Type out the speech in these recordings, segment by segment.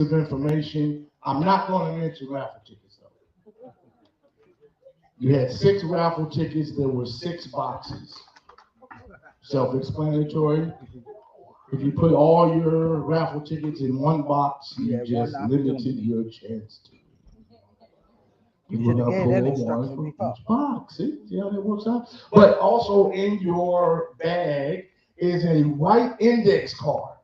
of information. I'm not going to mention raffle tickets though. You had 6 raffle tickets. There were 6 boxes. Self-explanatory. If you put all your raffle tickets in one box, you just limited your chance to. You're gonna pull one from each box. See how that works out? But also in your bag is a white index card.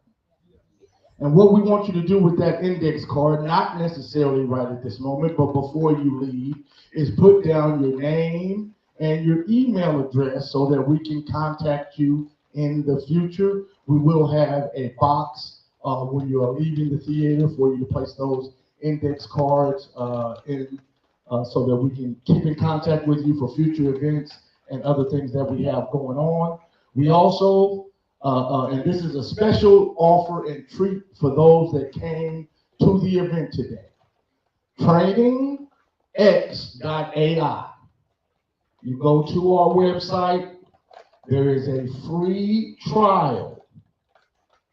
And what we want you to do with that index card, not necessarily right at this moment, but before you leave, is put down your name and your email address so that we can contact you in the future. We will have a box when you are leaving the theater for you to place those index cards in so that we can keep in contact with you for future events and other things that we have going on. We also and this is a special offer and treat for those that came to the event today. TrainingX.ai. You go to our website, there is a free trial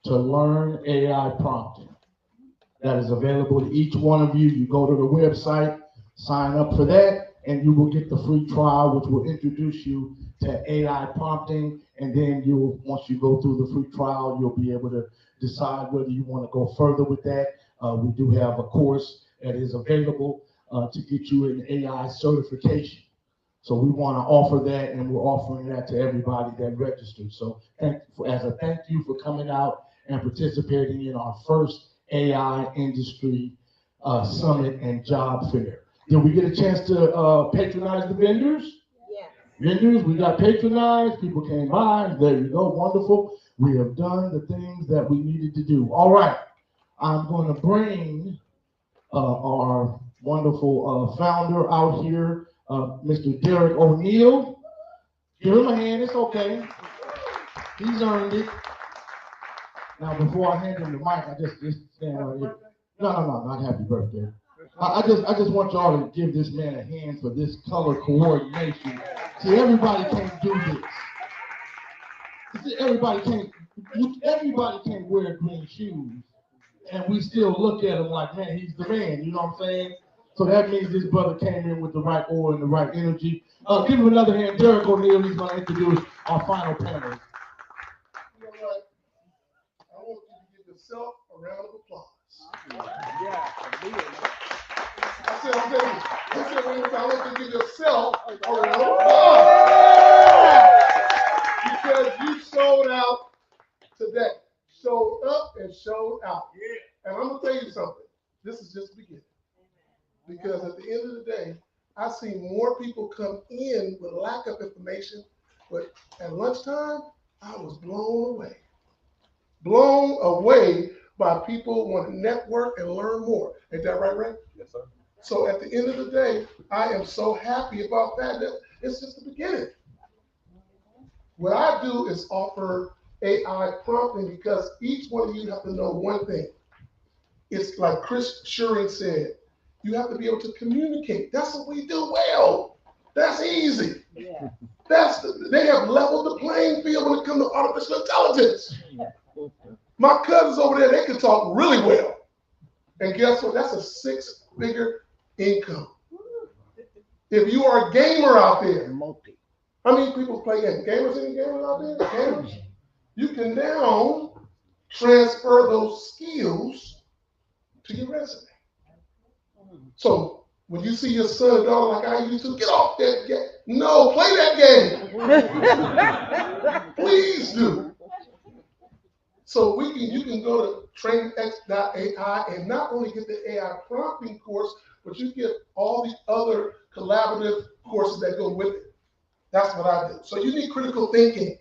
to learn AI prompting. That is available to each one of you. You go to the website, sign up for that, and you will get the free trial, which will introduce you to AI prompting. And then once you go through the free trial, you'll be able to decide whether you want to go further with that. We do have a course that is available to get you an AI certification. So we want to offer that, and we're offering that to everybody that registered. So as a thank you for coming out and participating in our first AI industry summit and job fair. Did we get a chance to patronize the vendors? Yes. Vendors, we got patronized. People came by. There you go. Wonderful. We have done the things that we needed to do. All right. I'm going to bring our wonderful founder out here, Mr. Derek O'Neill. Give him a hand. It's okay. He's earned it. Now, before I hand him the mic, I just stand right here. No, not happy birthday. I just want y'all to give this man a hand for this color coordination. See, everybody can't do this. See, everybody can't wear green shoes, and we still look at him like, man, he's the man. You know what I'm saying? So that means this brother came in with the right aura and the right energy. Give him another hand, Derek O'Neill. He's going to introduce our final panel. You know what? I want you to give yourself a round of applause. Yeah. I said, I want you to give yourself a round of applause. Because you showed out today. Showed up and showed out. Yeah. And I'm going to tell you something. This is just the beginning. Because at the end of the day, I see more people come in with lack of information, but at lunchtime, I was blown away. Blown away by people wanting to network and learn more. Ain't that right, Ray? Yes, sir. So at the end of the day, I am so happy about that. It's just the beginning. What I do is offer AI prompting because each one of you have to know one thing. It's like Chris Shuring said, you have to be able to communicate. That's what we do well. That's easy. Yeah. They have leveled the playing field when it comes to artificial intelligence. My cousins over there, they can talk really well. And guess what? That's a 6-figure income. If you are a gamer out there, how many people play games? Gamers, any gamers out there? Gamers? You can now transfer those skills to your resume. So when you see your son and daughter like I used to, get off that game. No, play that game. Please do. So you can go to trainingx.ai and not only get the AI prompting course, but you get all the other collaborative courses that go with it. That's what I do. So you need critical thinking.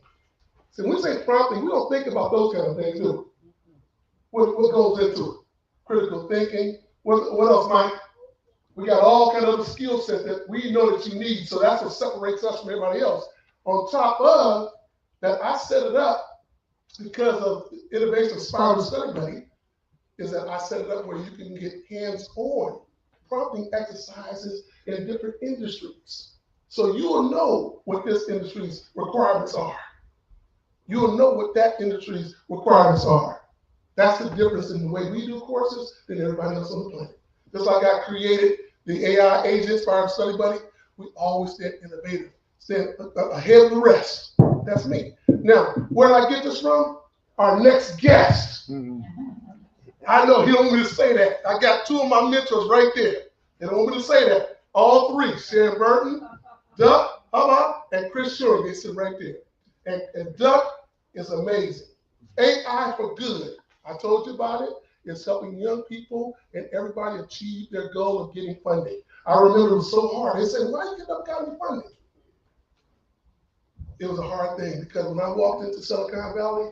So when we say prompting, we don't think about those kind of things, do we? What goes into it? Critical thinking. What else, Mike? We got all kind of other skill sets that we know that you need. So that's what separates us from everybody else. On top of that, I set it up because of Innovation Spiral Study Buddy, is that I set it up where you can get hands-on prompting exercises in different industries. So you will know what this industry's requirements are. You will know what that industry's requirements are. That's the difference in the way we do courses than everybody else on the planet. Just like I created the AI agents for our study buddy, we always stay innovative, stay ahead of the rest. That's me. Now, where did I get this from? Our next guest. I know he don't want me to say that. I got two of my mentors right there. They don't want me to say that. All three, Sharon Burton, Duck, and Chris Shuri, they sit right there. And Duck is amazing. AI for Good. I told you about it. It's helping young people and everybody achieve their goal of getting funding. I remember it was so hard. They said, why you never got any funding? It was a hard thing because when I walked into Silicon Valley,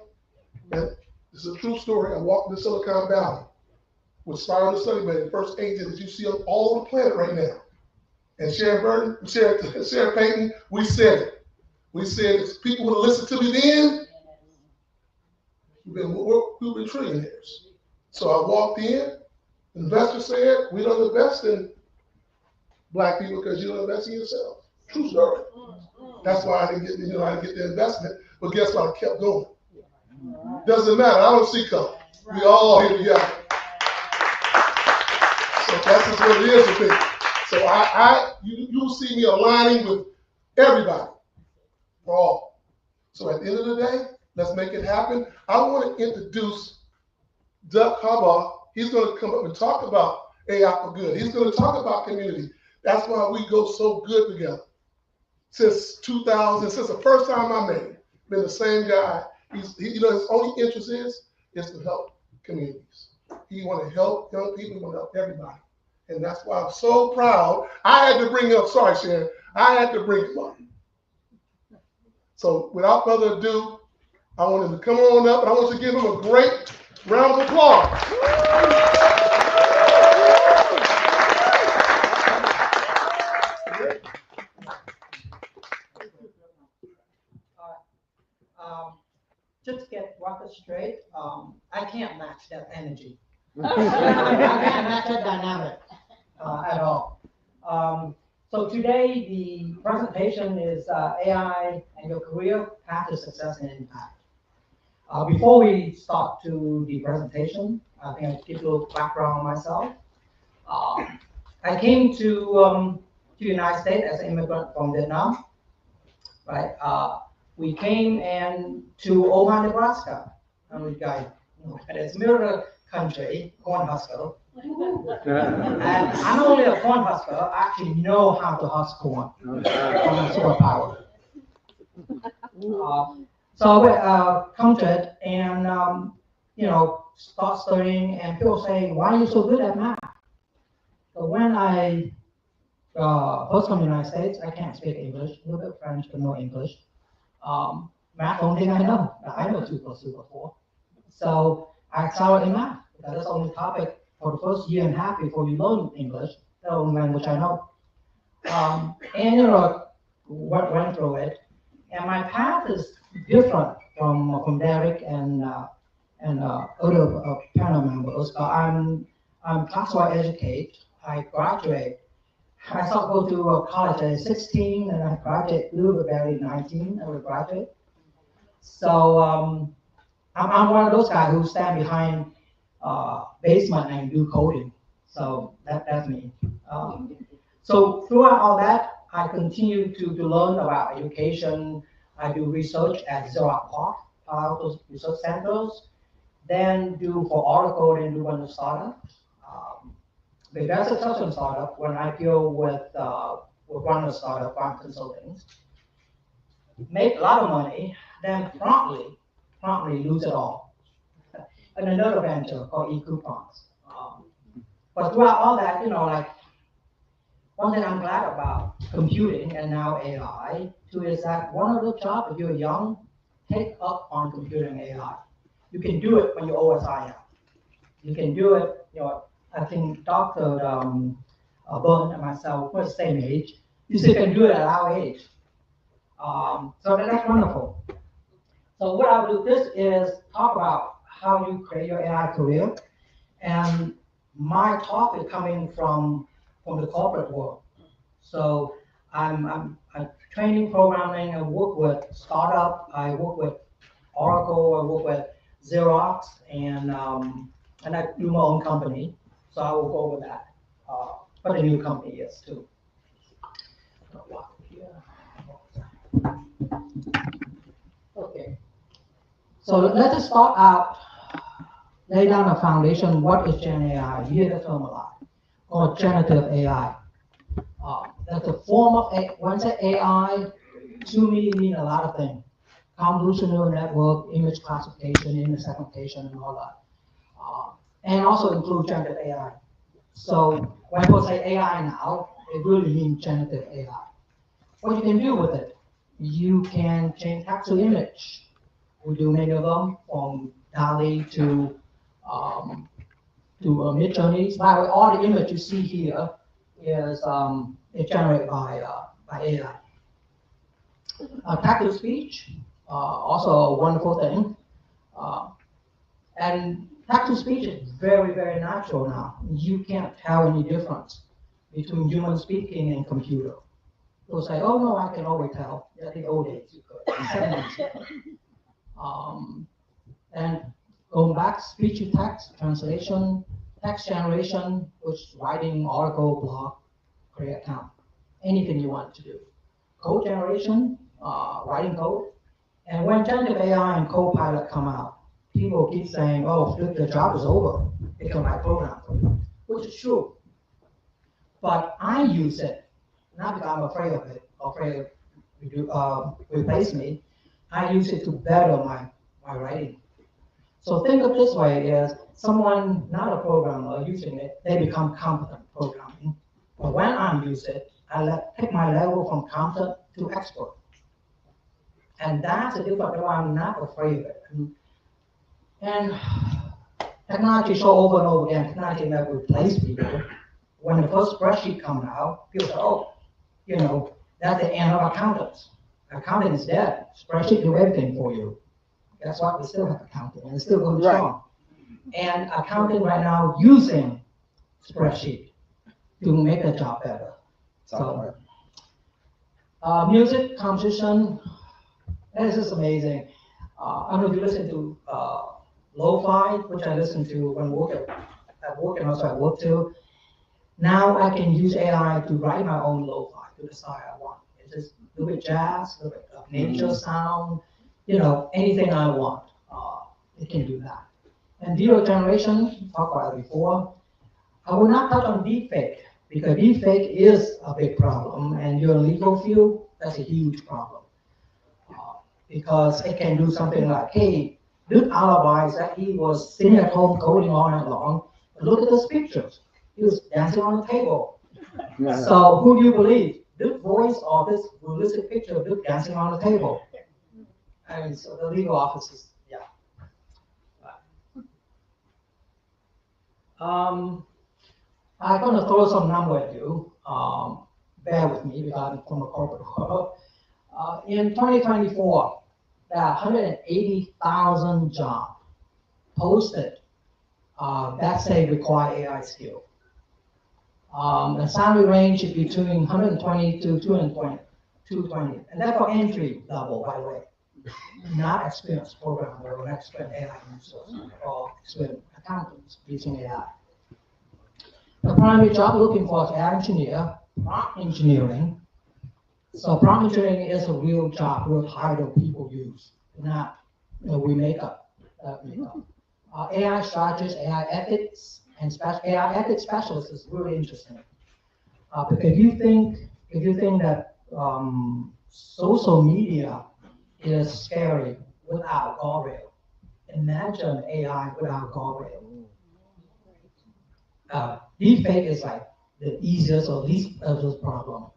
and this is a true story, I walked into Silicon Valley with Spiral the Study Buddy, the first agent that you see all over the planet right now. And Sharon Burton, Sharon Payton, we said it. We said if people would have listened to me then, we've been trillionaires. So I walked in, investors said, we don't invest in Black people because you don't invest in yourself. True story. That's why I didn't get, I didn't get the investment, but guess what? I kept going. Doesn't matter, I don't see color. We all here together. So that's just what it is with me. So you will see me aligning with everybody, for all. So at the end of the day, let's make it happen. I want to introduce Duck Harbaugh. He's going to come up and talk about AI for Good. He's going to talk about community. That's why we go so good together. Since 2000, since the first time I met him, been the same guy. His only interest is to help communities. He want to help young people, he want to help everybody. And that's why I'm so proud. I had to bring him up, sorry, Sharon, I had to bring him up. So without further ado, I want him to come on up, and I want you to give him a great round of applause. Just to get record straight, I can't match that energy. I can't match that dynamic at all. So today the presentation is AI and your career path to success and impact. Before we start to the presentation, I think I'll give a little background on myself. I came to the United States as an immigrant from Vietnam, right? We came to Omaha, Nebraska, and we got, it's middle country, Cornhusker. And I'm not only a Cornhusker, I actually know how to husk corn. From a superpower. So I come to it and, start studying, and people say, why are you so good at math? So when I first come to the United States, I can't speak English, a little bit French, but no English. Math, only thing I know. I know 2 + 2 = 4. So I excelled in math. That's the only topic for the first year and a half before you learn English, the only language I know. Went through it. And my path is different from Derek and other panel members. But I'm class-wide educated. I graduate. I started go to college at 16, and I graduated a little bit early, 19. I will graduate. So I'm one of those guys who stand behind basement and do coding. So that's me. So throughout all that, I continue to learn about education. I do research at Xerox PARC, those research centers. Then do for Oracle and do one of the startups. The very successful startup when I go with one of the startup, Farm Consulting. Make a lot of money, then promptly lose it all. And another venture called eCoupons. But throughout all that, one thing I'm glad about computing and now AI too is that one of the jobs, if you're young, take up on computing AI. You can do it when you're old as I am. You can do it, I think Dr. Burn and myself, we're the same age. You still can do it at our age. So that's wonderful. So what I'll do this is talk about how you create your AI career. And my talk is coming from the corporate world. So I'm training programming, I work with startup, I work with Oracle, I work with Xerox, and I do my own company, so I will go over that. What the new company is too. Okay. So let us start out, lay down a foundation. What is Gen AI? You hear the term a lot, or generative AI. That's a form of when I say AI, to me, it means a lot of things. Convolutional neural network, image classification, image segmentation, and all that. And also include generative AI. So when people say AI now, it really means generative AI. What you can do with it, you can change text to image. We do many of them, from DALL-E to Midjourney. By the way, all the image you see here is generated by AI. Text to speech, also a wonderful thing. And text to speech is very, very natural now. You can't tell any difference between human speaking and computer. People say, oh no, I can always tell. Yeah, the old days you could, the 70s you could. And going back, speech to text, translation, text generation, which is writing, article, blog, create account, anything you want to do. Code generation, writing code. And when generative AI and Copilot come out, people keep saying, oh, Flip, the job is over. It can write program for you, which is true. But I use it, not because I'm afraid of it, afraid of replace me. I use it to better my writing. So think of it this way, is someone not a programmer using it, they become competent programming. But when I use it, I take my level from competent to expert. And that's a difference why I'm not afraid of it. And technology show over and over again, technology never replace people. When the first spreadsheet comes out, people say, oh, you know, that's the end of accountants. Accounting is dead. Spreadsheet do everything for you. That's why we still have accounting, and it's still going strong. And accounting right now using spreadsheet to make the job better. So, music composition, this is amazing. I don't know if you listen to lo-fi, which I listen to when at work and also at work too. Now I can use AI to write my own lo-fi to the style I want. It's just a little bit jazz, a little bit of nature sound, you know, anything I want. It can do that. And video generation, talked about it before. I will not touch on deepfake, because deepfake is a big problem, and you're in legal field, that's a huge problem. Because it can do something like, hey, Luke alibies that he was sitting at home coding all night long, but look at those pictures. He was dancing on the table. So who do you believe? Luke's voice or this realistic picture of Luke dancing on the table? I mean, so the legal offices, yeah. I'm going to throw some number at you. Bear with me because I'm from a corporate world. In 2024, there are 180,000 jobs posted that say require AI skill. The salary range is between 120 to 220, and that's for entry level, by the way. Not experienced programmer or experienced AI users or experienced accountants using AI. The primary job looking for is AI engineer, prompt engineering. So prompt engineering is a real job, real title people use, not we make up. AI strategist, AI ethics, and AI ethics specialist is really interesting. Because if you think that social media is scary without guardrail, imagine AI without guardrail. Deepfake is like the easiest or least of this problem.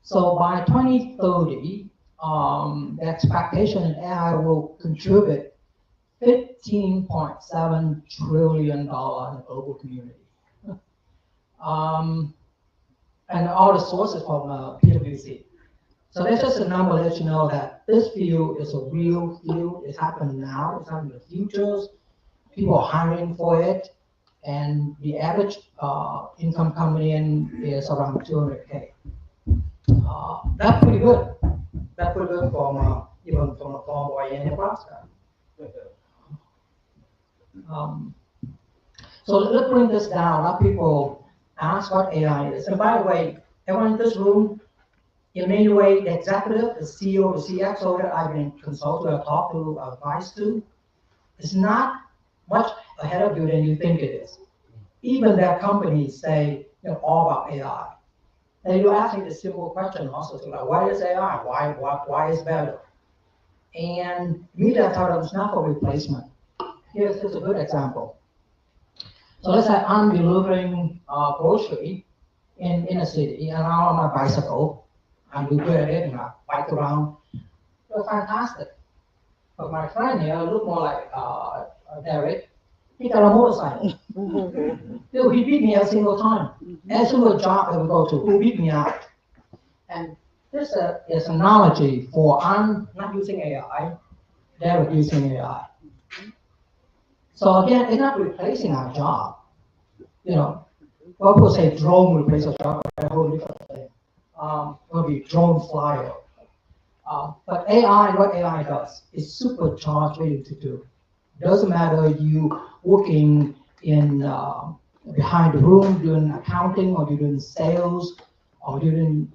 So by 2030, the expectation in AI will contribute $15.7 trillion in the global community. And all the sources from PwC. So that's just a number to let you know that this field is a real field. It's happening now. It's happening in the futures. People are hiring for it. And the average income coming in is around 200K. That's pretty good. That's pretty good from even from a farm boy in Nebraska. So let's bring this down. A lot of people ask what AI is. And by the way, everyone in this room, in many ways, the executive, the CEO, the CXO that I've been consulted or talked to, advised to, is not much ahead of you than you think it is. Even their companies say they're all about AI. And you're asking the simple question also, so like, what is AI? Why is better? And immediately I thought it was not for replacement. Here's a good example. So let's say I'm delivering grocery in a city, and I'm on my bicycle. I'm good at it, and I bike around. It's fantastic. But my friend here look more like Derek. He got a motorcycle. Dude, he beat me every single time. Every single job that we go to, he beat me out. And this is an analogy for I'm not using AI, Derek using AI. So again, it's not replacing our job. You know, well, people say drone replace a job, but a whole different thing. Will be drone flyer. But AI, what AI does is supercharge what you to do. Doesn't matter you working in behind the room doing accounting, or you're doing sales, or you're doing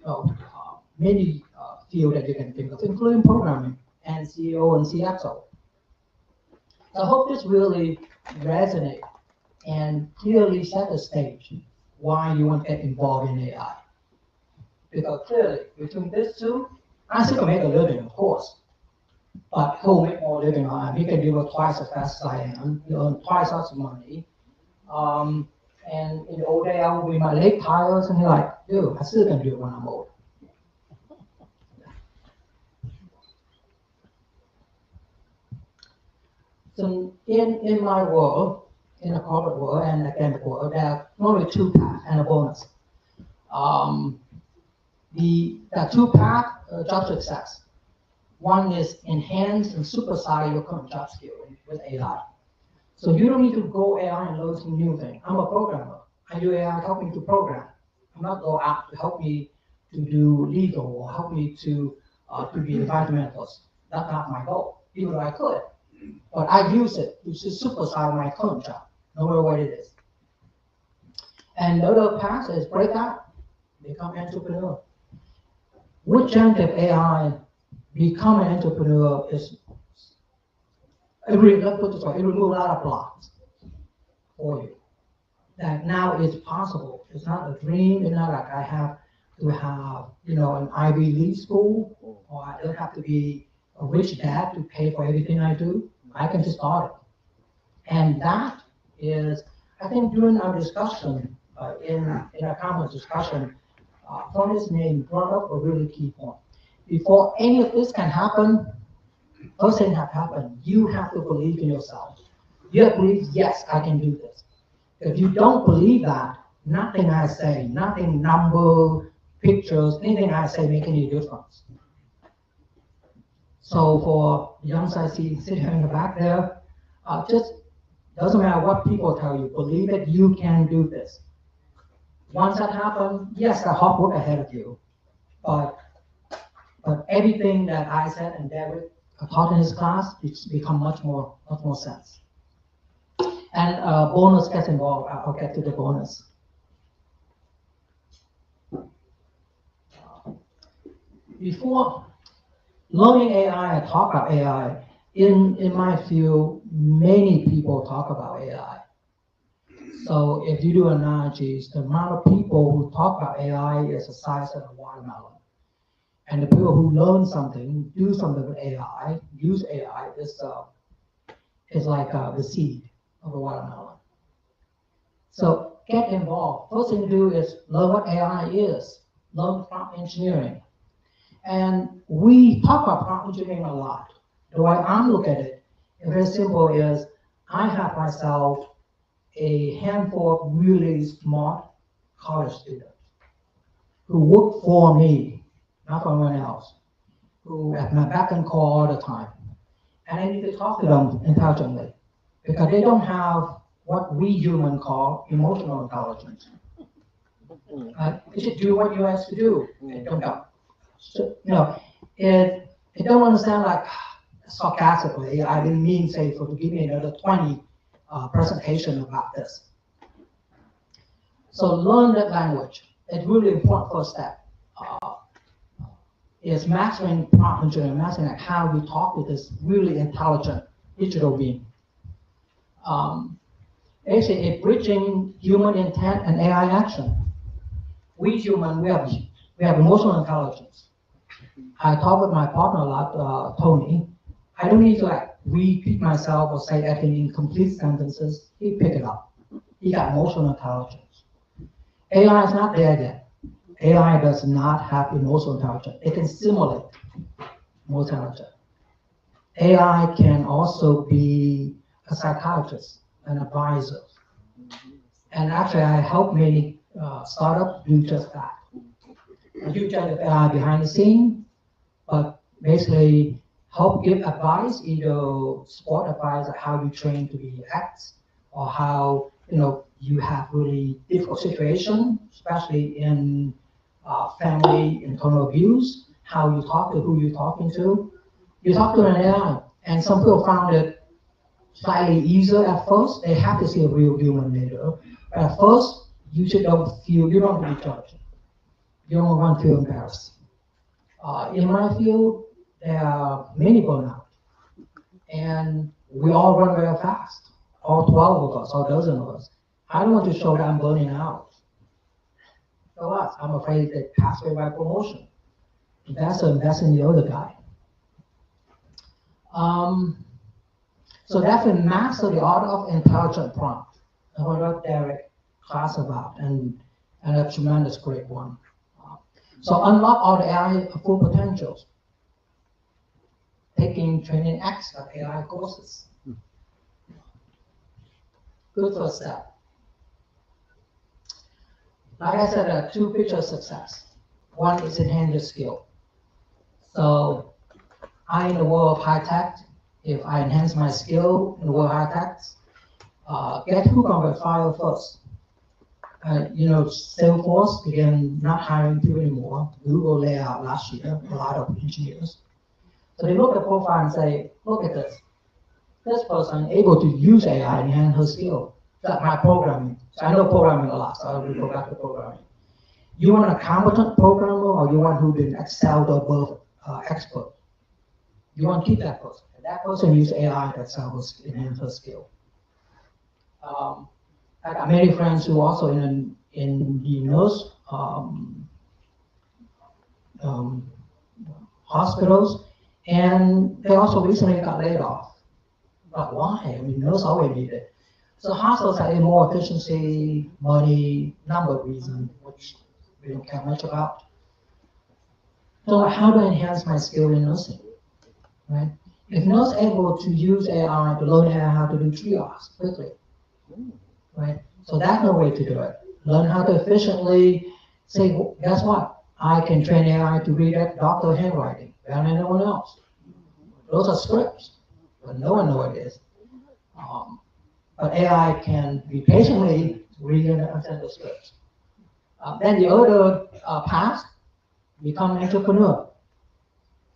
many fields that you can think of, including programming and CEO and CXO. So I hope this really resonates and clearly set the stage why you want to get involved in AI. Because clearly, between these two, I still can make a living, of course. But he'll make more living on it. He can do it twice as fast as I am. He earn twice as much money. And in the old day, I would be my leg tires, and he's like, dude, I still can do it when I'm old. So in my world, in the corporate world and academic world, there are only two paths and a bonus. The two paths, job success. One is enhance and supersize your current job skill with AI. So you don't need to go AI and learn some new thing. I'm a programmer. I do AI helping to program. I'm not go out to help me to do legal or help me to be environmentalist. That's not my goal, even though I could. But I use it to supersize my current job, no matter what it is. And the other path is break out, become entrepreneur. With generative AI, become an entrepreneur is, let's put it this way, it removes a lot of blocks for you. That now it's possible. It's not a dream. It's not like I have to have, an Ivy League school, or I don't have to be a rich dad to pay for everything I do. I can just start it. And that is, I think during our discussion, in our common discussion, Tony's name brought up a really key point. Before any of this can happen, first thing have happened, you have to believe in yourself. You have to believe, yes, I can do this. If you don't believe that, nothing I say, nothing, number, pictures, anything I say make any difference. So for the young I see sitting in the back there, just doesn't matter what people tell you, believe that you can do this. Once that happens, yes, the hard work ahead of you, but everything that I said and David taught in his class, it's become much more sense. And bonus gets involved. I'll get to the bonus. Before learning AI and talk about AI, in my field, many people talk about AI. So if you do analogies, the amount of people who talk about AI is the size of a watermelon. And the people who learn something, do something with AI, use AI, is like the seed of a watermelon. So get involved. First thing to do is learn what AI is, learn prompt engineering. And we talk about prompt engineering a lot. The way I look at it, very simple is I have myself a handful of really smart college students who work for me, not for anyone else, who have my back and call all the time. And I need to talk to them intelligently because they don't have what we humans call emotional intelligence. You should do what you asked to do. They don't know. So, it don't understand like sarcastically, I didn't mean say to give me another 20 presentation about this. So learn that language. It's really important first step. Is mastering prompt engineering, mastering like how we talk with this really intelligent digital being. Basically, it's bridging human intent and AI action. We human, we have emotional intelligence. I talk with my partner a lot, Tony. I don't need to like repeat myself or say everything in complete sentences. He pick it up. He got emotional intelligence. AI is not there yet. AI does not have emotional intelligence. It can simulate emotional intelligence. AI can also be a psychiatrist, an advisor. And actually, I help many startups do just that. I do kind of AI behind the scene, but basically help give advice, either sport advice, like how you train to be X, or how you have really difficult situation, especially in family internal abuse, how you talk to who you're talking to. You talk to an AI, and some people found it slightly easier at first. They have to see a real human later. But at first, you don't want to be judged. You don't want to feel embarrassed. In my field, there are many burnout, and we all run very fast. All 12 of us, all dozen of us. I don't want to show that I'm burning out. So what? I'm afraid that pass away by promotion. Invest in the other guy. So definitely master the art of intelligent prompt. And what Derek class about, and a tremendous great one. So unlock all the AI full potentials. Taking training X of AI courses. Good first step. Like I said, there are two pictures of success. One is enhance your skill. So in the world of high tech, if I enhance my skill in the world of high tech, get hooked on the file first. Salesforce began not hiring people anymore. Google laid out last year a lot of engineers. So they look at the profile and say, look at this. This person able to use AI and enhance her skill. That's my programming. So I know programming a lot, so I will go back to programming. You want a competent programmer, or you want who can excel above expert? You want to keep that person. And that person use AI to enhance her skill. I got many friends who also in the nurse hospitals, and they also recently got laid off. But why? I mean, nurse always need it. So hospitals have more efficiency, money, number of reasons, which we don't care much about. So how do I enhance my skill in nursing? Right? If nurse able to use AI to learn AI how to do triage quickly, right? So that's no way to do it. Learn how to efficiently say, well, guess what? I can train AI to read that doctor handwriting better than anyone else. Those are scripts, but no one knows what it is. But AI can be patiently read and understand the scripts. Then the other path, become an entrepreneur.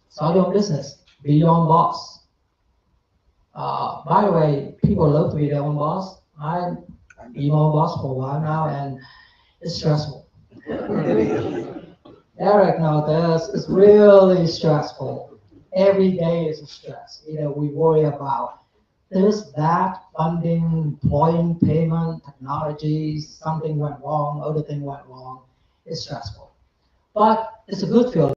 Start your own business. Be your own boss. By the way, people love to be their own boss. I'm my own boss for a while now, and it's stressful. Eric knows this. It's really stressful. Every day is a stress. We worry about this, that, funding, employing, payment, technology, something went wrong, other thing went wrong. It's stressful. But it's a good feeling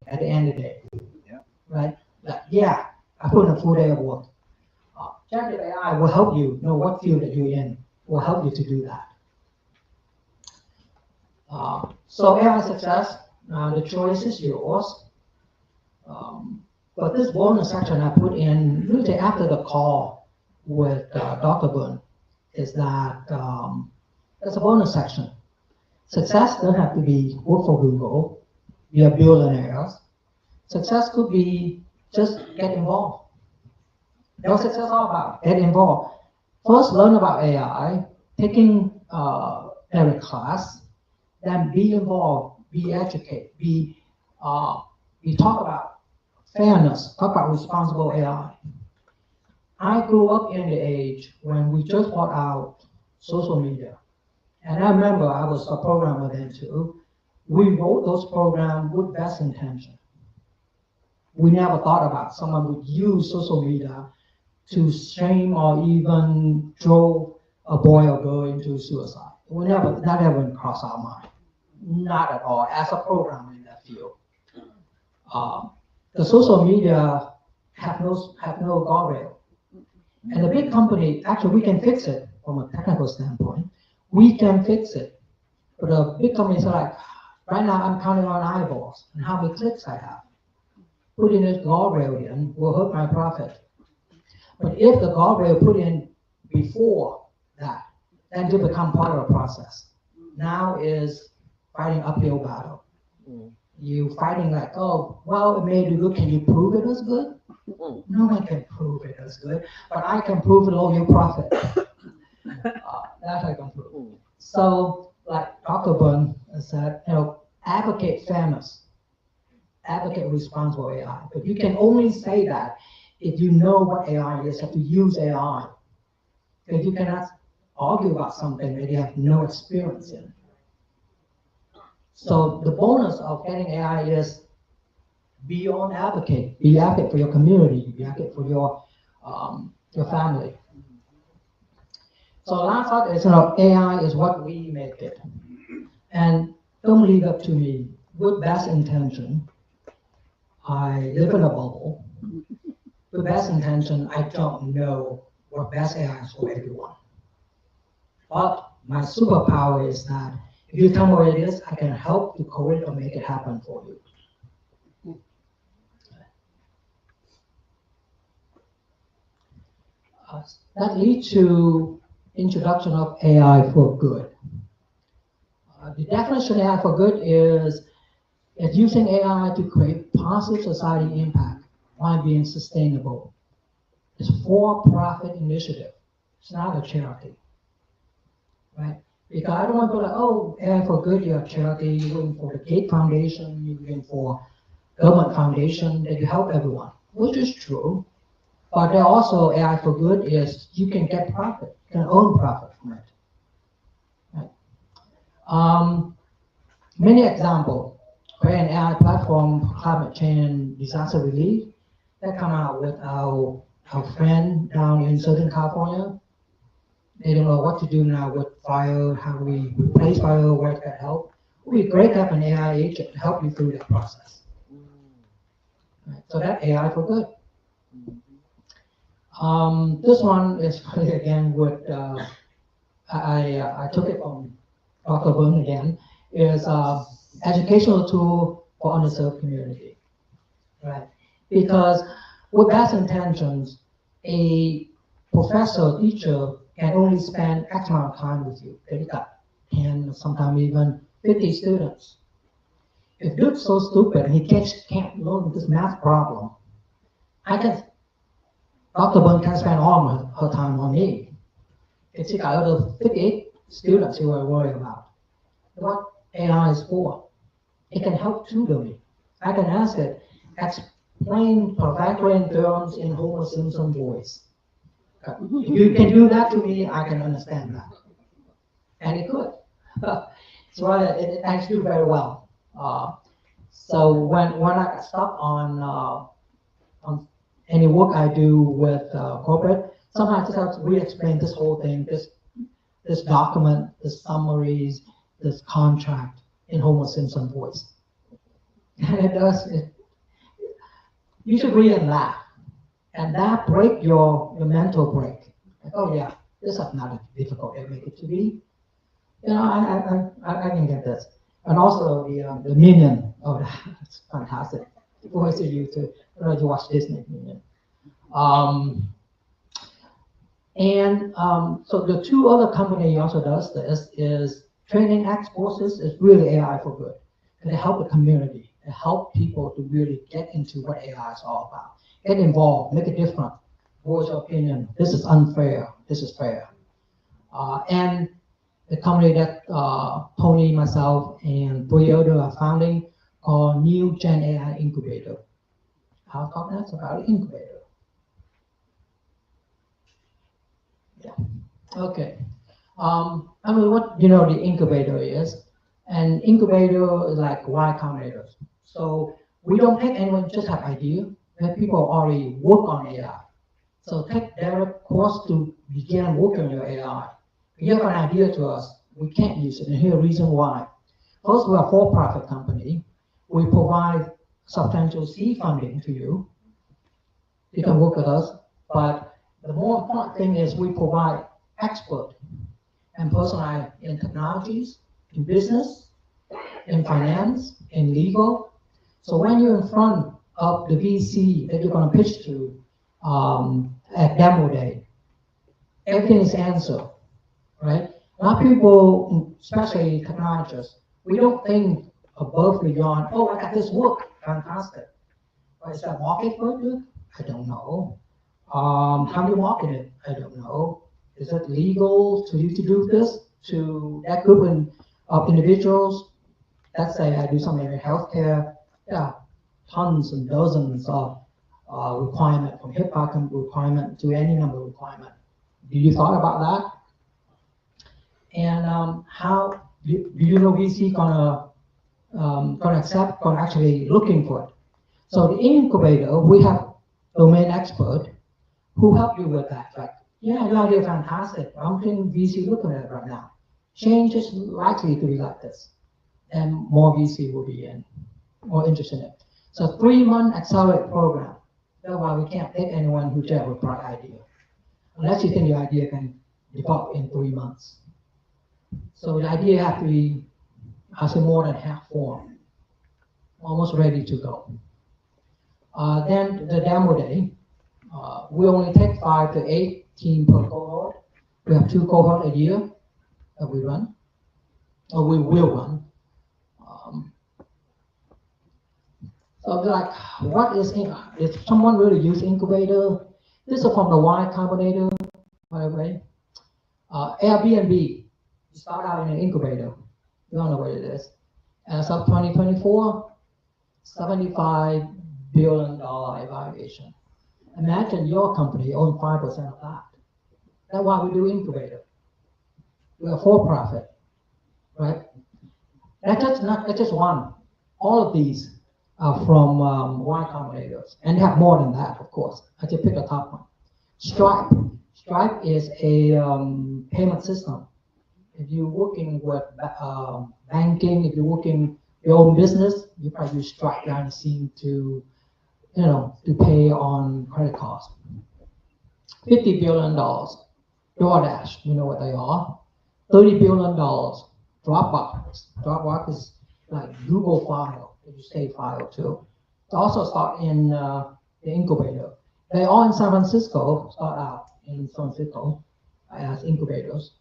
at the end of the day. Yeah. Right? Like, yeah, I put in a full day of work. Generative AI will help you know what field that you're in, will help you to do that. So AI success, the choice is yours. But this bonus section I put in really after the call with Dr. Byrne is that there's a bonus section. Success doesn't have to be work for Google, be a billionaire. Success could be just get involved. That's what success is all about. Get involved. First, learn about AI, taking every class, then be involved, be educated, we talk about fairness, talk about responsible AI. I grew up in the age when we just brought out social media. And I remember I was a programmer then too. We wrote those programs with best intention. We never thought about someone would use social media to shame or even drove a boy or girl into suicide. That never crossed our mind. Not at all, as a programmer in that field. The social media have no guardrail. And the big company, actually we can fix it from a technical standpoint. We can fix it. But the big companies are like, right now I'm counting on eyeballs and how many clicks I have. Putting this guardrail in will hurt my profit. But if the guardrail put in before that, then it become part of the process. Now is fighting uphill battle. You fighting like, oh, well, it may be good. Can you prove it as good? No one can prove it as good, but I can prove it all your profit. That I can prove. So, like Dr. Byrne said, advocate fairness, advocate responsible AI. But you can only say that if you know what AI is, if you use AI. If you cannot argue about something that you have no experience in. So the bonus of getting AI is be your own advocate. Be advocate for your community. Be advocate for your family. So last thought is, AI is what we make it. And don't leave it to me. With best intention, I live in a bubble. With best intention, I don't know what best AI is for everyone. But my superpower is that if you tell me what it is, I can help to code it or make it happen for you. That leads to introduction of AI for good. The definition of AI for good is using AI to create positive society impact while being sustainable. It's a for-profit initiative. It's not a charity, right? Because I don't want to go like, oh, AI for good, you're a charity, you're working for the Gates Foundation, you're working for government foundation, that you help everyone, which is true. But there also AI for good is you can get profit, you can earn profit from it. Right? Many examples. Create an AI platform for climate change and disaster relief. That come out with our friend down in Southern California. They don't know what to do now with fire, how do we replace fire, where it can help. It would be great to have an AI agent to help you through that process. Right, so that AI for good. This one is really again what I took it from Dr. Byrne again, is educational tool for underserved community. Right? Because with best intentions, a professor, teacher can only spend X amount of time with you. They got 10, sometimes even 50 students. If dude's so stupid and he can't learn this math problem, Dr. Byrne can spend all her time on me. If she got other 58 students who are worried about what AI is for, it can help tutor me. I can ask it, explain Pythagorean theorems in Homer Simpson voice. If you can do that to me, I can understand that. And it could. So it actually do very well. So when I got stuck on any work I do with corporate, sometimes I just have to re-explain this whole thing, this document, the summaries, this contract in Homer Simpson voice. And it does. You should read and laugh. And that break your mental break. Like, oh yeah, this is not as difficult as I make it to be. I can get this. And also the Minion. Oh, that's fantastic. Voice of you to watch Disney Minion. So the two other company also does this is Training X courses is really AI for good. And they help the community, to help people to really get into what AI is all about. Get involved, make a difference, voice your opinion. This is unfair, this is fair. And the company that Tony, myself, and 3 others are founding called New Gen AI Incubator. I'll talk next about incubator. Yeah. Okay. I mean, what the incubator is, and incubator is like Y Combinator. So we don't take anyone just have idea. We have people already work on AI. So take their course to begin working on your AI. If you have an idea to us, we can't use it, and here's the reason why. First, we're a for-profit company. We provide substantial seed funding to you. You can work with us, but the more important thing is we provide expert and personalized in technologies, in business, in finance, in legal. So when you're in front of the VC that you're going to pitch to at demo day, everything is answered, right? A lot of people, especially technologists, we don't think above beyond, oh, I got this work, fantastic. But is that market for it? I don't know. How do you market it? I don't know. Is it legal to you to do this to that group of individuals? Let's say I do something in healthcare. Yeah, tons and dozens of requirement from HIPAA requirement to any number of requirement. Do you thought about that? And how do you know VC gonna accept, gonna actually looking for it? So the incubator, we have domain expert who help you with that. Like, yeah, your idea is fantastic. I'm thinking VC looking at it right now. Change is likely to be like this, and more VC will be more interested in it. So 3-month accelerated program. That's why we can't take anyone who just have a bright idea, unless you think your idea can develop in 3 months. So the idea has to be, I say, more than half formed, almost ready to go. Then the demo day, we only take 5 to 8 teams per cohort. We have 2 cohorts a year that we run, or we will run. So like, what is someone really use incubator? This is from the Y Combinator, by the way. Airbnb start out in an incubator. You don't know what it is. As of 2024, $75 billion evaluation. Imagine your company owns 5% of that. That's why we do incubator. We're for profit, right? That's just one. All of these are from Y Combinators, and they have more than that, of course. I just pick the top one. Stripe. Stripe is a payment system. If you're working with banking, if you're working your own business, you probably use Stripe behind the scene to pay on credit cards. $50 billion. DoorDash, you know what they are. $30 billion. Dropbox. Dropbox is like Google file that you save file to. They also start in the incubator. They all in San Francisco, start out in San Francisco as incubators.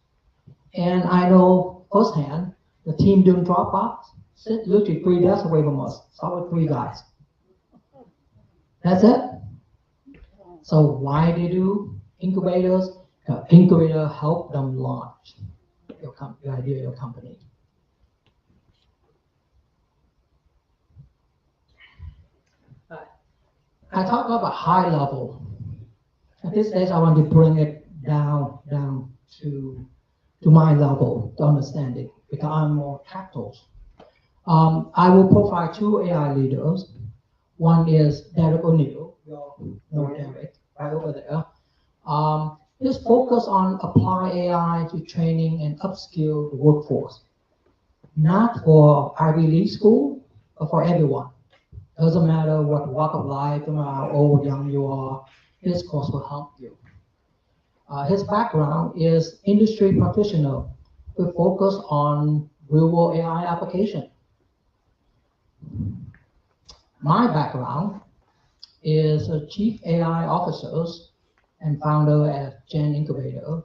And I know firsthand, the team doing Dropbox sit literally 3 desks away from us. Start with 3 guys. That's it. So why they do incubators? Incubator help them launch your idea, your company. I talk about high level. At this stage, I want to bring it down to my level, to understanding, because I'm more tactile. I will provide 2 AI leaders. One is Derek O'Neill, you all know Derek, right over there. He's focused on apply AI to training and upskill the workforce. Not for Ivy League school, but for everyone. Doesn't matter what walk of life, no matter how old, young you are, his course will help you. His background is industry professional with focus on real-world AI application. My background is a chief AI officer and founder at Gen Incubator.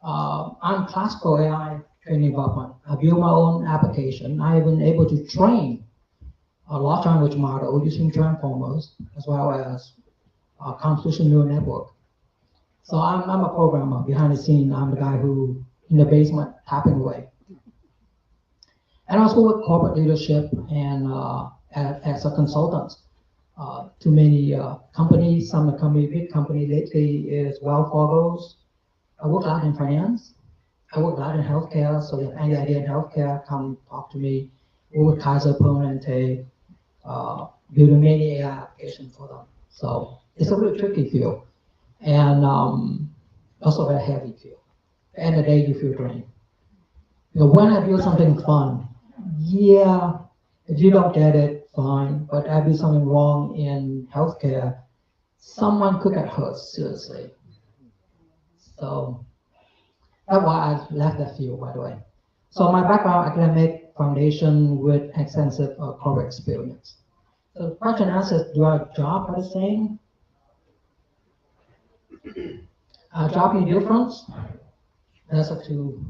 I'm classical AI training development. I build my own application. I've been able to train a large language model using transformers as well as a convolutional neural network. So I'm a programmer behind the scene. I'm the guy who in the basement tapping away. And also with corporate leadership and as a consultant. too many companies. Some company, big company lately is Wells Fargo's. I work a lot in finance. I work a lot in healthcare. So if any idea in healthcare, come talk to me. We work Kaiser Permanente, building many AI applications for them. So it's a really tricky field, and also very heavy field. At the end of the day, you feel drained. When I do something fun, yeah, if you don't get it, fine. But I do something wrong in healthcare, someone could get hurt seriously. So that's why I left that field, by the way. So my background, academic foundation with extensive corporate experience. So the question answers, do I have a job by the same? A job in difference? That's up to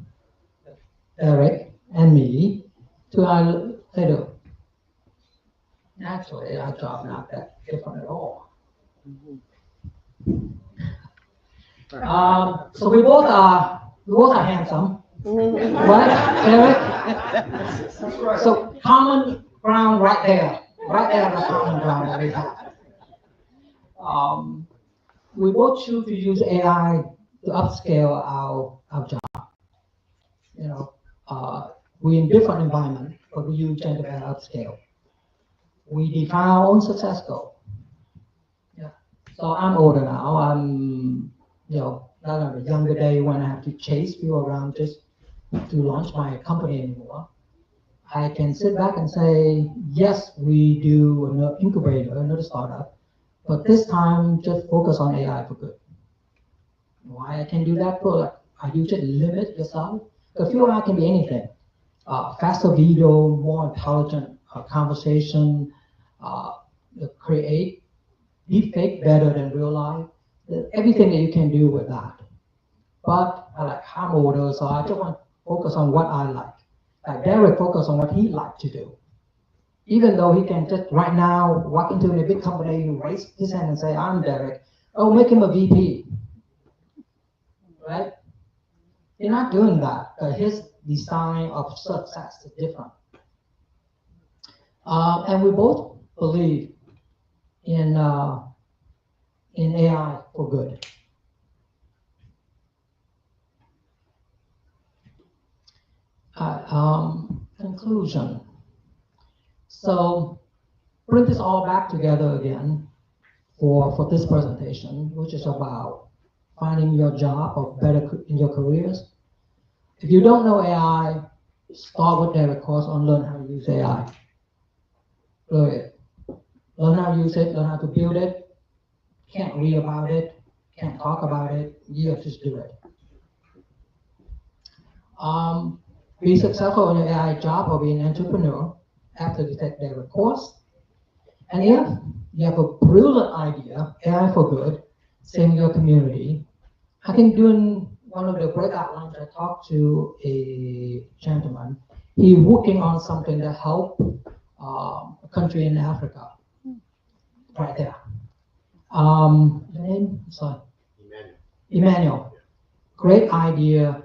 Eric and me to later. Actually, our job not that different at all. So we both are handsome, right, Eric? So common ground right there, the common ground that we have. We both choose to use AI to upscale our job. We're in different environments, but we use generative AI upscale. We define our own success goal. Yeah. So I'm older now. I'm, not on the younger day when I have to chase people around just to launch my company anymore. I can sit back and say, yes, we do an incubator, another startup, but this time just focus on AI for good. Why I can do that? Well, you should limit yourself. The fuel AI can be anything. Faster video, more intelligent conversation, create deepfake better than real life. Everything that you can do with that. But I'm older, so I just want to focus on what I like. Like Derek focus on what he likes to do. Even though he can just right now walk into a big company, raise his hand and say, I'm Derek. Oh, make him a VP. Right? You're not doing that. His design of success is different. And we both believe in AI for good. Conclusion. So bring this all back together again for this presentation, which is about finding your job or better in your careers. If you don't know AI, start with Derek course on learn how to use AI. Learn how to use it, learn how to build it. Can't read about it, can't talk about it, you have to just do it. Be successful in your AI job or be an entrepreneur after you take their course. And if you have a brilliant idea, AI for good, same in your community. I think during one of the breakout lunch, I talked to a gentleman. He's working on something to help a country in Africa. Right there. The name? Sorry. Emmanuel. Great idea.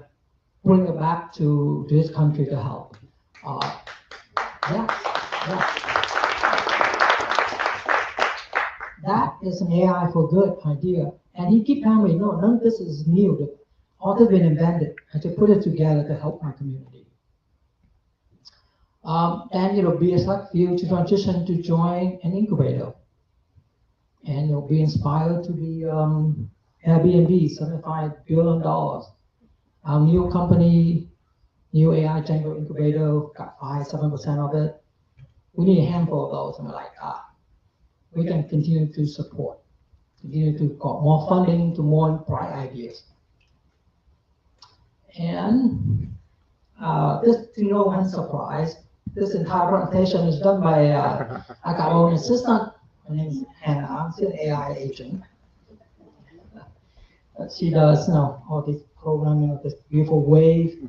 Bring it back to this country to help. That is an AI for good idea. And he keep telling me, no, none of this is new. All has been invented. I have to put it together to help my community. And be a select few to transition to join an incubator. And you'll be inspired to be Airbnb, $75 billion. Our new company, new AI Django incubator, got 5-7% of it. We need a handful of those, and we're like, we can continue to support, continue to get more funding to more bright ideas. And this to no one's surprise, this entire presentation is done by I got my own assistant. Her name is Hannah. I'm still an AI agent. She does all this programming of this beautiful wave.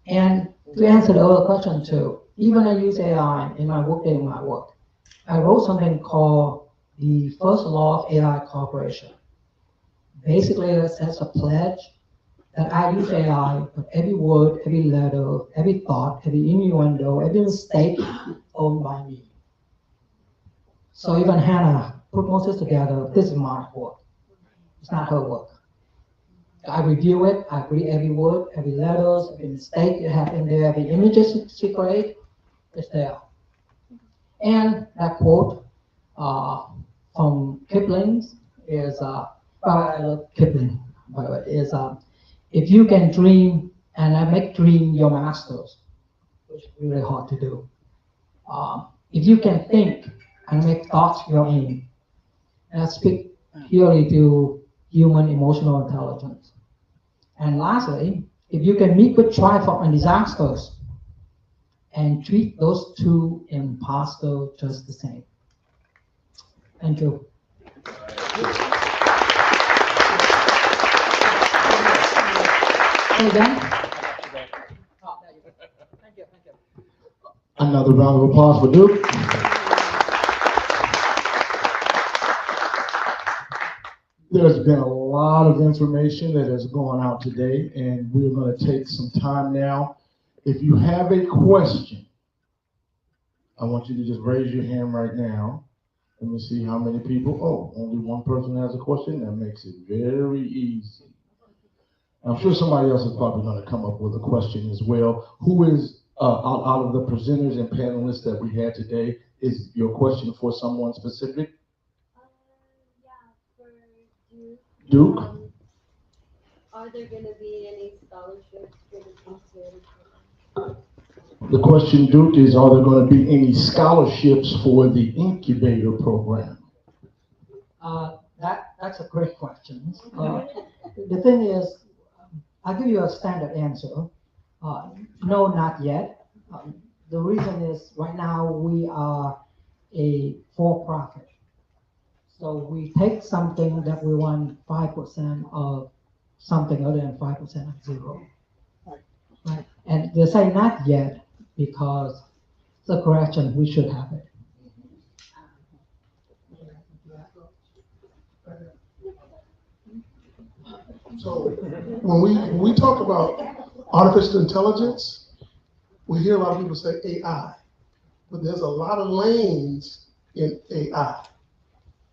And to answer the other question too, even I use AI in my workday in my work. I wrote something called the first law of AI cooperation. Basically, it says a pledge that I use AI, but every word, every letter, every thought, every innuendo, every mistake owned by me. So even Hannah put Moses together, this is my work. It's not her work. I review it, I read every word, every letters, every mistake you have in there, every images she create, it's there. And that quote from Kipling is, I love Kipling, by the way, is if you can dream and make dream your masters, which is really hard to do. If you can think and make thoughts your aim, and I speak purely to human emotional intelligence. And lastly, if you can meet with triumph and disasters and treat those two imposters just the same. Thank you. Another round of applause for Duke. There's been a lot of information that has gone out today, and we're going to take some time now. If you have a question, I want you to just raise your hand right now. Let me see how many people. Oh, only one person has a question. That makes it very easy. I'm sure somebody else is probably going to come up with a question as well. Who is, out of the presenters and panelists that we had today, is your question for someone specific? Yeah, for Duke. Duke? Are there going to be any scholarships for the incubator program? The question, Duke, is are there going to be any scholarships for the incubator program? That's a great question. The thing is, I'll give you a standard answer. No, not yet. The reason is right now we are a for-profit. So we take something that we want 5% of something other than 5% of zero. Right? And they say not yet because it's a correction, we should have it. So when we talk about artificial intelligence, we hear a lot of people say AI, but there's a lot of lanes in AI.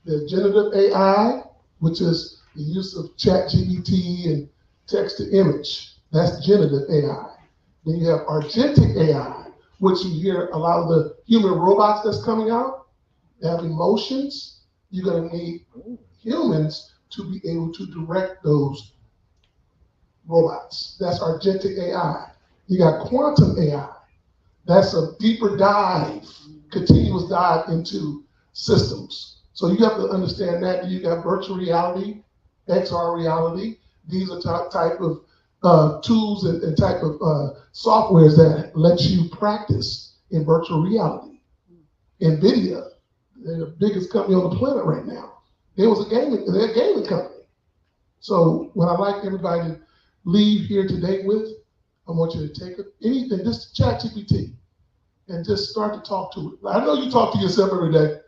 There's generative AI, which is the use of ChatGPT and text to image. That's generative AI. Then you have agentic AI, which you hear a lot of the human robots that's coming out. They have emotions. You're going to need humans to be able to direct those robots. That's agentic AI. You got quantum AI. That's a deeper dive, continuous dive into systems. So you have to understand that. You got virtual reality, XR reality. These are type of tools and type of softwares that let you practice in virtual reality. NVIDIA, they're the biggest company on the planet right now. They're a gaming company. So what I'd like everybody to leave here today with, I want you to take anything, just ChatGPT, and just start to talk to it. I know you talk to yourself every day.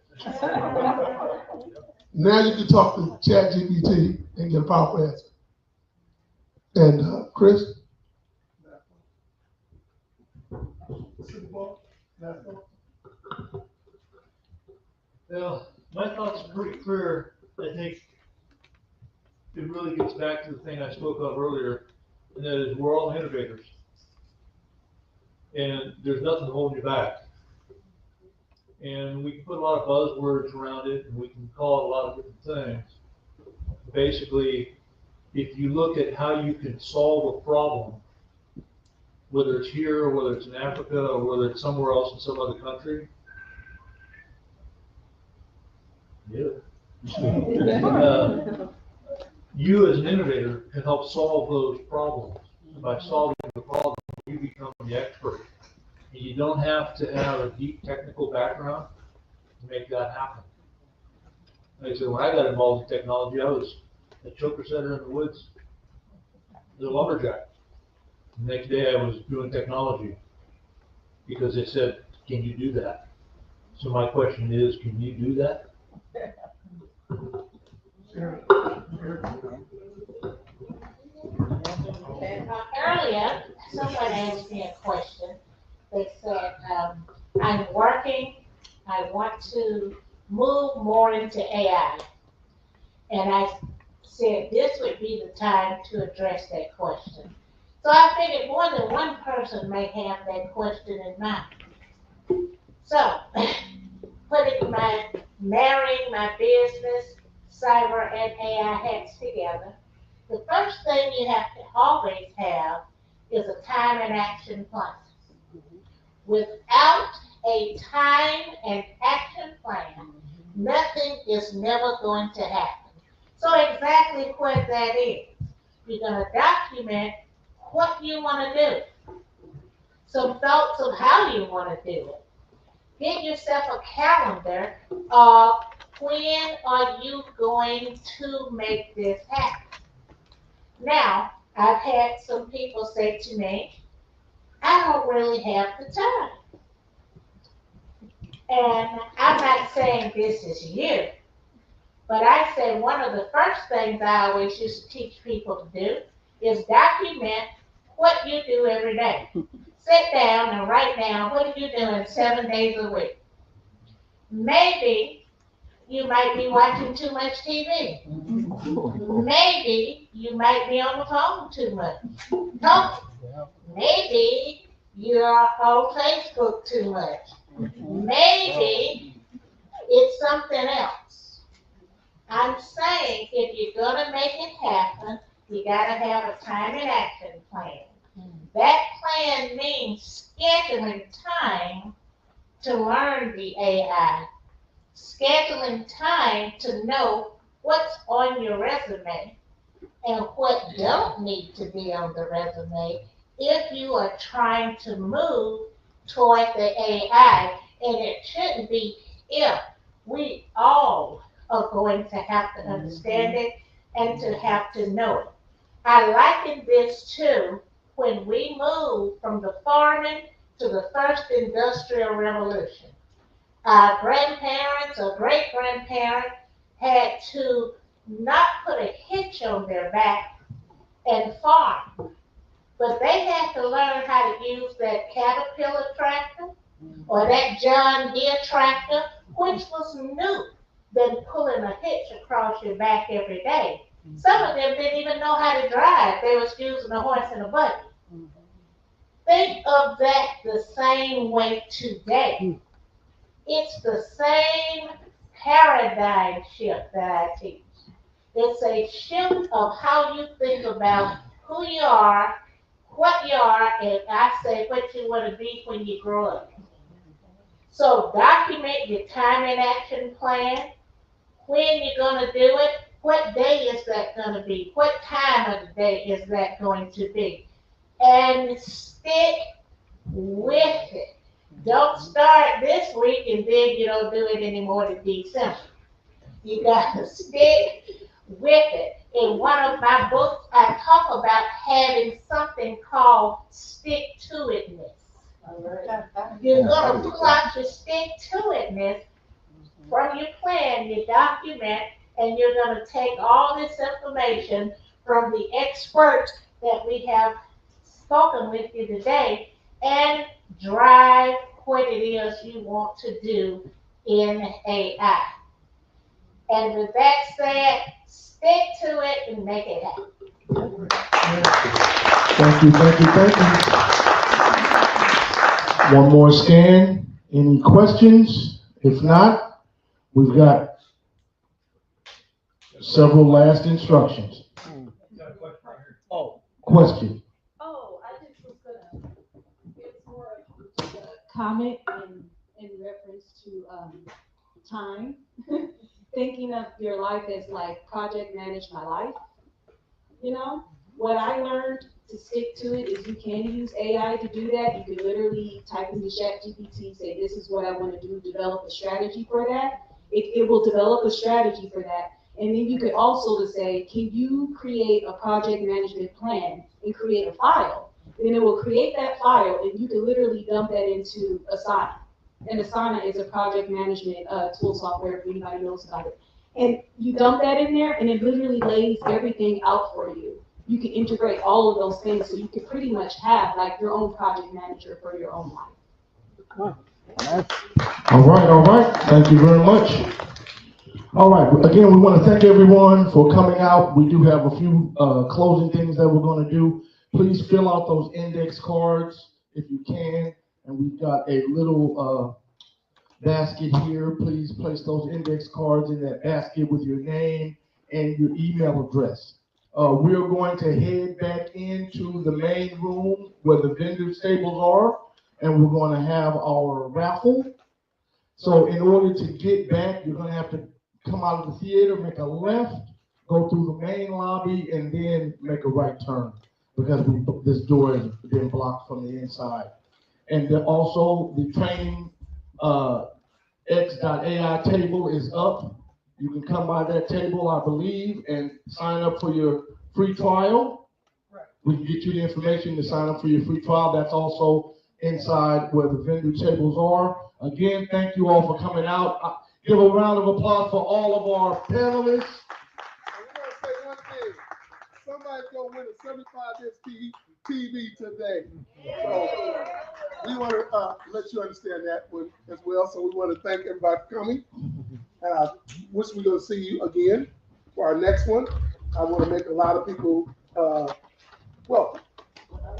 Now you can talk to ChatGPT and get a powerful answer. And Chris? Well, my thoughts are pretty clear. I think it really gets back to the thing I spoke of earlier, and that is we're all innovators. And there's nothing holding you back. And we can put a lot of buzzwords around it, and we can call it a lot of different things. Basically, if you look at how you can solve a problem, whether it's here, or whether it's in Africa, or whether it's somewhere else in some other country, you as an innovator can help solve those problems. And by solving the problem, you become the expert. And you don't have to have a deep technical background to make that happen. Like I said, when I got involved in technology, I was a choker setter in the woods, as a lumberjack. The next day I was doing technology because they said, can you do that? So my question is, can you do that? Earlier, somebody asked me a question. They said, I'm working, I want to move more into AI. And I said this would be the time to address that question. So I figured more than one person may have that question in mind. So, marrying my business, cyber, and AI hats together, the first thing you have to always have is a time and action plan. Without a time and action plan, nothing is never going to happen. So exactly what that is, you're going to document what you want to do, some thoughts of how you want to do it. Get yourself a calendar of when are you going to make this happen. Now, I've had some people say to me, I don't really have the time. And I'm not saying this is you, but I say one of the first things I always used to teach people to do is document what you do every day. Sit down and write down what are you doing 7 days a week. Maybe you might be watching too much TV. Maybe you might be on the phone too much. Maybe you're on Facebook too much. Maybe it's something else. I'm saying if you're gonna make it happen, you gotta have a time and action plan. That plan means scheduling time to learn the AI, scheduling time to know what's on your resume and what don't need to be on the resume if you are trying to move toward the AI, and it shouldn't be if. We all are going to have to understand it and to have to know it. I liken this to when we moved from the farming to the first industrial revolution. Our grandparents or great grandparents had to not put a hitch on their back and farm, but they had to learn how to use that Caterpillar tractor or that John Deere tractor, which was new than pulling a hitch across your back every day. Some of them didn't even know how to drive. They was using a horse and a buggy. Think of that the same way today. It's the same paradigm shift that I teach. It's a shift of how you think about who you are, what you are, and I say what you want to be when you grow up. So document your time and action plan, when you're going to do it, what day is that going to be, what time of the day is that going to be, and stick with it. Don't start this week and then you don't do it anymore to December. You got to stick with it. In one of my books, I talk about having something called stick-to-itness. You're going to pull out your stick-to-itness from your plan, your document, and you're going to take all this information from the experts that we have spoken with you today and drive what it is you want to do in AI. And with that said, stick to it and make it happen. Thank you, thank you, thank you. One more scan. Any questions? If not, we've got several last instructions. Question. Oh, I just was gonna, it's more of a comment in reference to time. Thinking of your life as like project manage my life. You know, what I learned to stick to it is you can use AI to do that. You can literally type into ChatGPT, say this is what I want to do, develop a strategy for that. It will develop a strategy for that. And then you could also say, can you create a project management plan and create a file? Then it will create that file and you can literally dump that into Asana. And Asana is a project management tool software if anybody knows about it. And you dump that in there and it literally lays everything out for you. You can integrate all of those things so you can pretty much have like your own project manager for your own life. All right. Thank you very much. All right. Again, we want to thank everyone for coming out. We do have a few closing things that we're going to do. Please fill out those index cards if you can. And we've got a little basket here. Please place those index cards in that basket with your name and your email address. We're going to head back into the main room where the vendors tables are, and we're going to have our raffle. So in order to get back, you're going to have to come out of the theater, make a left, go through the main lobby, and then make a right turn because this door has been blocked from the inside. And then also the training X.AI table is up. You can come by that table, I believe, and sign up for your free trial. We can get you the information to sign up for your free trial. That's also inside where the vendor tables are. Again, thank you all for coming out. Give a round of applause for all of our panelists. I want to say one thing. Somebody's going to win a 75-inch TV today. So we want to let you understand that one as well. So we want to thank everybody for coming. And I wish we're going to see you again for our next one. I want to make a lot of people welcome.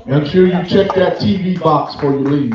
Make sure you check that TV box before you leave.